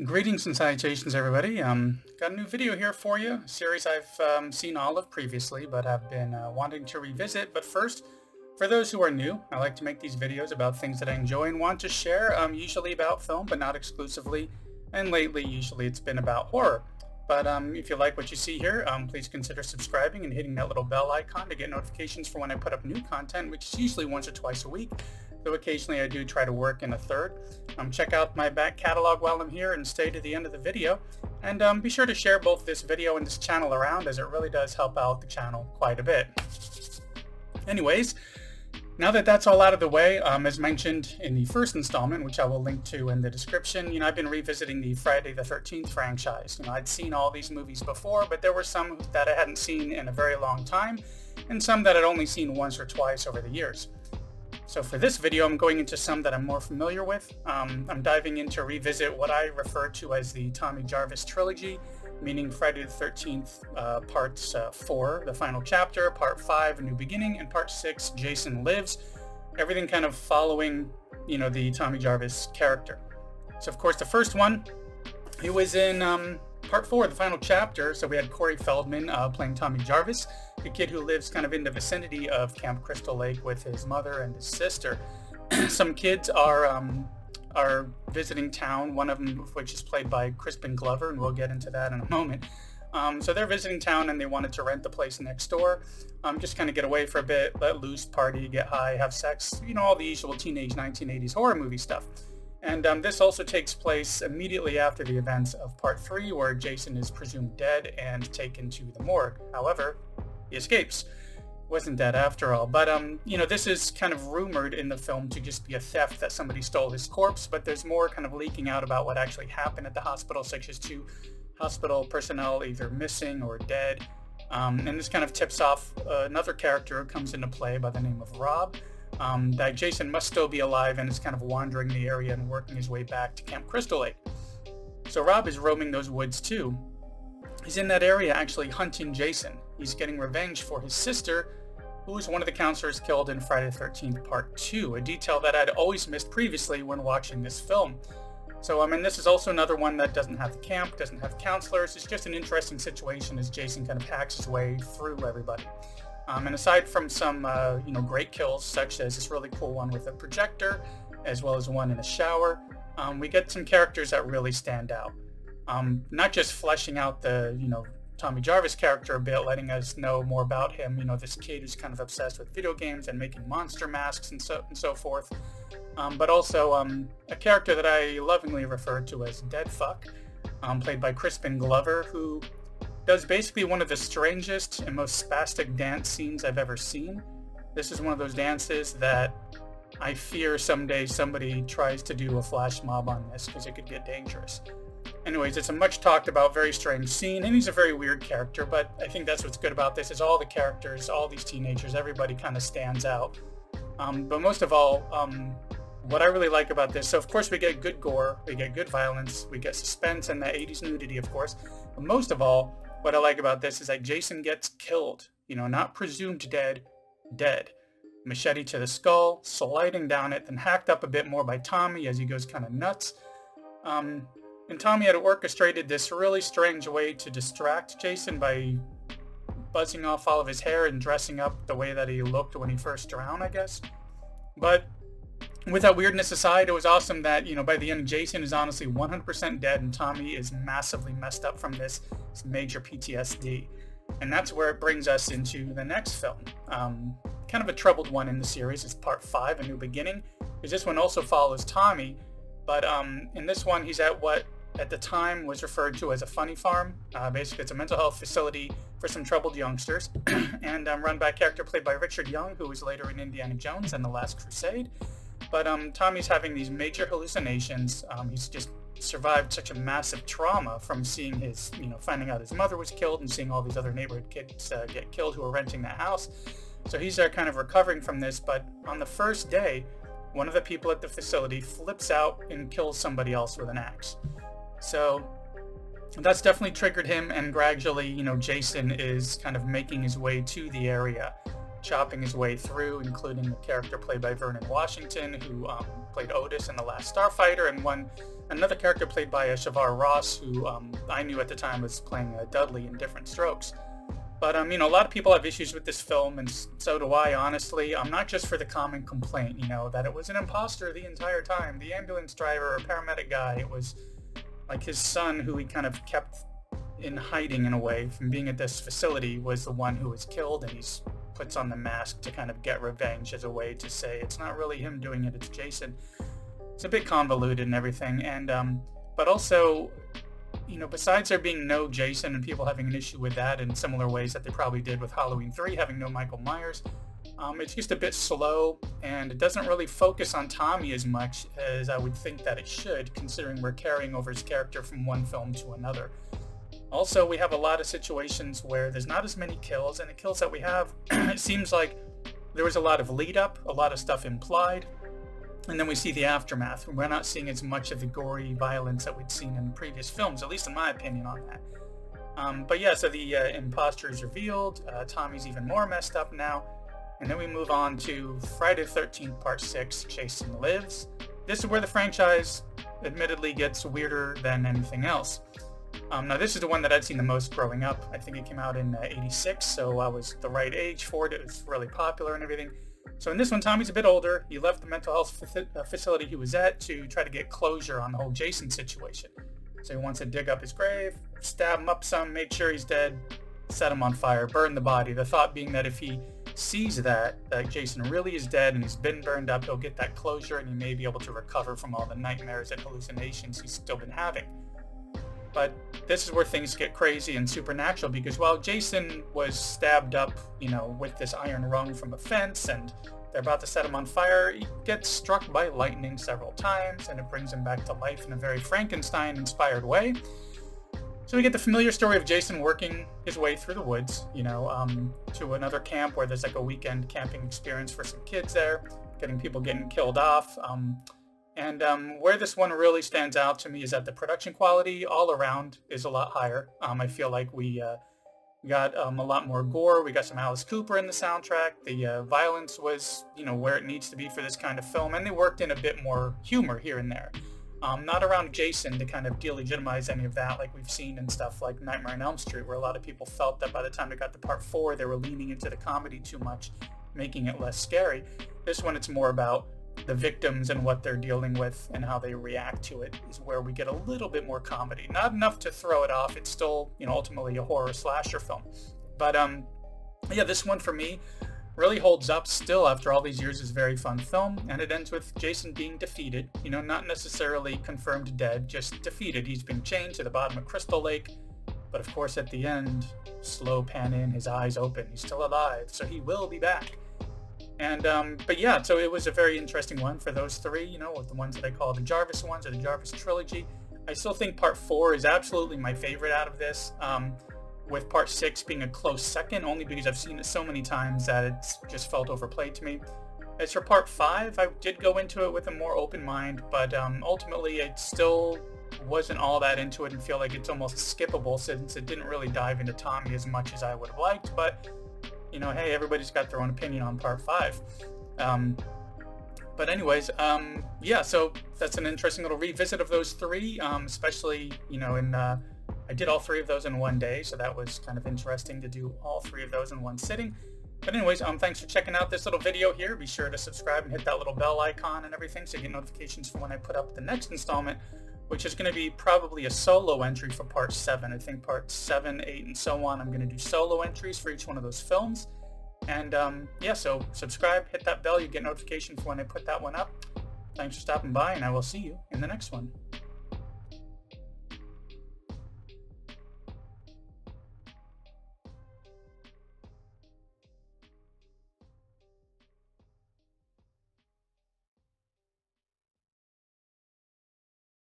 Greetings and salutations, everybody. Got a new video here for you, a series I've seen all of previously, but have been wanting to revisit. But first, for those who are new, I like to make these videos about things that I enjoy and want to share, usually about film, but not exclusively. And lately, usually it's been about horror. But if you like what you see here, please consider subscribing and hitting that little bell icon to get notifications for when I put up new content, which is usually once or twice a week, though occasionally I do try to work in a third. Check out my back catalog while I'm here and stay to the end of the video. And be sure to share both this video and this channel around, as it really does help out the channel quite a bit. Anyways, now that that's all out of the way, as mentioned in the first installment, which I will link to in the description, I've been revisiting the Friday the 13th franchise. I'd seen all these movies before, but there were some that I hadn't seen in a very long time, and some that I'd only seen once or twice over the years. So for this video, I'm going into some that I'm more familiar with. I'm diving in to revisit what I refer to as the Tommy Jarvis Trilogy, meaning Friday the 13th, parts 4, the final chapter, part 5, A New Beginning, and part 6, Jason Lives. Everything kind of following, the Tommy Jarvis character. So of course the first one, he was in part 4, the final chapter. So we had Corey Feldman playing Tommy Jarvis, a kid who lives kind of in the vicinity of Camp Crystal Lake with his mother and his sister. Some kids are visiting town, one of them of which is played by Crispin Glover, and we'll get into that in a moment. So they're visiting town and they wanted to rent the place next door, just kind of get away for a bit, let loose, party, get high, have sex, all the usual teenage 1980s horror movie stuff. And this also takes place immediately after the events of part 3, where Jason is presumed dead and taken to the morgue. However, he escapes. Wasn't dead after all. But, this is kind of rumored in the film to just be a theft, that somebody stole his corpse, but there's more kind of leaking out about what actually happened at the hospital, such as 2 hospital personnel either missing or dead. And this kind of tips off another character who comes into play by the name of Rob. That Jason must still be alive and is kind of wandering the area and working his way back to Camp Crystal Lake. So Rob is roaming those woods too. He's in that area actually hunting Jason. He's getting revenge for his sister, who was one of the counselors killed in Friday the 13th Part 2, a detail that I'd always missed previously when watching this film. So, this is also another one that doesn't have the camp, doesn't have counselors. It's just an interesting situation as Jason kind of hacks his way through everybody. And aside from some, great kills, such as this really cool one with a projector, as well as one in a shower, we get some characters that really stand out. Not just fleshing out the, Tommy Jarvis character a bit, letting us know more about him, this kid who's kind of obsessed with video games and making monster masks and so forth, but also a character that I lovingly refer to as Dead Fuck, played by Crispin Glover, who does basically one of the strangest and most spastic dance scenes I've ever seen. This is one of those dances that I fear someday somebody tries to do a flash mob on this, because it could get dangerous. Anyways, it's a much talked about, very strange scene, and he's a very weird character, but I think that's what's good about this, is all the characters, all these teenagers, everybody kind of stands out. But most of all, what I really like about this, so of course we get good gore, we get good violence, we get suspense and that 80s nudity, of course, but most of all, what I like about this is that Jason gets killed, not presumed dead, dead. Machete to the skull, sliding down it, then hacked up a bit more by Tommy as he goes kind of nuts. And Tommy had orchestrated this really strange way to distract Jason by buzzing off all of his hair and dressing up the way that he looked when he first drowned, I guess. But with that weirdness aside, it was awesome that, by the end, Jason is honestly 100% dead and Tommy is massively messed up from this major PTSD. And that's where it brings us into the next film. Kind of a troubled one in the series. It's part 5, A New Beginning, because this one also follows Tommy. But in this one, he's at what at the time was referred to as a funny farm. Basically, it's a mental health facility for some troubled youngsters, and run by a character played by Richard Young, who was later in Indiana Jones and The Last Crusade. But Tommy's having these major hallucinations. He's just survived such a massive trauma from seeing his, finding out his mother was killed and seeing all these other neighborhood kids get killed who were renting that house. So he's kind of recovering from this, but on the first day, one of the people at the facility flips out and kills somebody else with an axe. So that's definitely triggered him, and gradually, Jason is kind of making his way to the area. chopping his way through, including a character played by Vernon Washington, who played Otis in The Last Starfighter, and another character played by Shavar Ross, who I knew at the time was playing Dudley in Different Strokes. But, you know, a lot of people have issues with this film, and so do I, honestly. Not just for the common complaint, you know, that it was an imposter the entire time. The ambulance driver or paramedic guy, it was like his son, who he kind of kept in hiding in a way from being at this facility, was the one who was killed, and he's puts on the mask to kind of get revenge as a way to say it's not really him doing it, it's Jason. It's a bit convoluted and everything, and but also, you know, besides there being no Jason and people having an issue with that in similar ways that they probably did with Halloween 3, having no Michael Myers, it's just a bit slow, and it doesn't really focus on Tommy as much as I would think that it should, considering we're carrying over his character from one film to another. Also, we have a lot of situations where there's not as many kills, and the kills that we have, it seems like there was a lot of lead up, a lot of stuff implied, and then we see the aftermath. We're not seeing as much of the gory violence that we'd seen in previous films, at least in my opinion on that. But yeah, so the imposter is revealed, Tommy's even more messed up now, and then we move on to Friday the 13th Part 6, Jason Lives. This is where the franchise admittedly gets weirder than anything else. Now this is the one that I'd seen the most growing up. I think it came out in '86, so I was the right age for it. It was really popular and everything. So in this one, Tommy's a bit older. He left the mental health facility he was at to try to get closure on the whole Jason situation. So he wants to dig up his grave, stab him up some, make sure he's dead, set him on fire, burn the body. The thought being that if he sees that Jason really is dead and he's been burned up, he'll get that closure and he may be able to recover from all the nightmares and hallucinations he's still been having. But this is where things get crazy and supernatural, because while Jason was stabbed up, you know, with this iron rung from a fence and they're about to set him on fire, he gets struck by lightning several times and it brings him back to life in a very Frankenstein-inspired way. So we get the familiar story of Jason working his way through the woods, you know, to another camp where there's like a weekend camping experience for some kids there, getting people getting killed off. And where this one really stands out to me is that the production quality all around is a lot higher. I feel like we got a lot more gore. We got some Alice Cooper in the soundtrack. The violence was, you know, where it needs to be for this kind of film. And they worked in a bit more humor here and there. Not around Jason to kind of delegitimize any of that like we've seen in stuff like Nightmare on Elm Street, where a lot of people felt that by the time they got to Part 4, they were leaning into the comedy too much, making it less scary. This one, it's more about the victims and what they're dealing with and how they react to it is where we get a little bit more comedy. Not enough to throw it off. It's still, you know, ultimately a horror slasher film. But yeah, this one for me really holds up still after all these years. Is a very fun film, and it ends with Jason being defeated. You know, not necessarily confirmed dead, just defeated. He's been chained to the bottom of Crystal Lake, but of course at the end, slow pan in, his eyes open. He's still alive, so he will be back. And, but yeah, so it was a very interesting one for those three, you know, with the ones that I call the Jarvis ones, or the Jarvis Trilogy. I still think Part 4 is absolutely my favorite out of this, with Part 6 being a close second, only because I've seen it so many times that it's just felt overplayed to me. As for Part 5, I did go into it with a more open mind, but ultimately I still wasn't all that into it and feel like it's almost skippable since it didn't really dive into Tommy as much as I would have liked, but you know, hey, everybody's got their own opinion on Part 5. But anyways, yeah, so that's an interesting little revisit of those three, especially, you know, I did all three of those in one day, so that was kind of interesting to do all three of those in one sitting. But anyways, thanks for checking out this little video here. Be sure to subscribe and hit that little bell icon and everything so you get notifications for when I put up the next installment, which is going to be probably a solo entry for Part 7. I think Part 7, 8, and so on, I'm going to do solo entries for each one of those films. And yeah, so subscribe, hit that bell, you get notification for when I put that one up. Thanks for stopping by, and I will see you in the next one.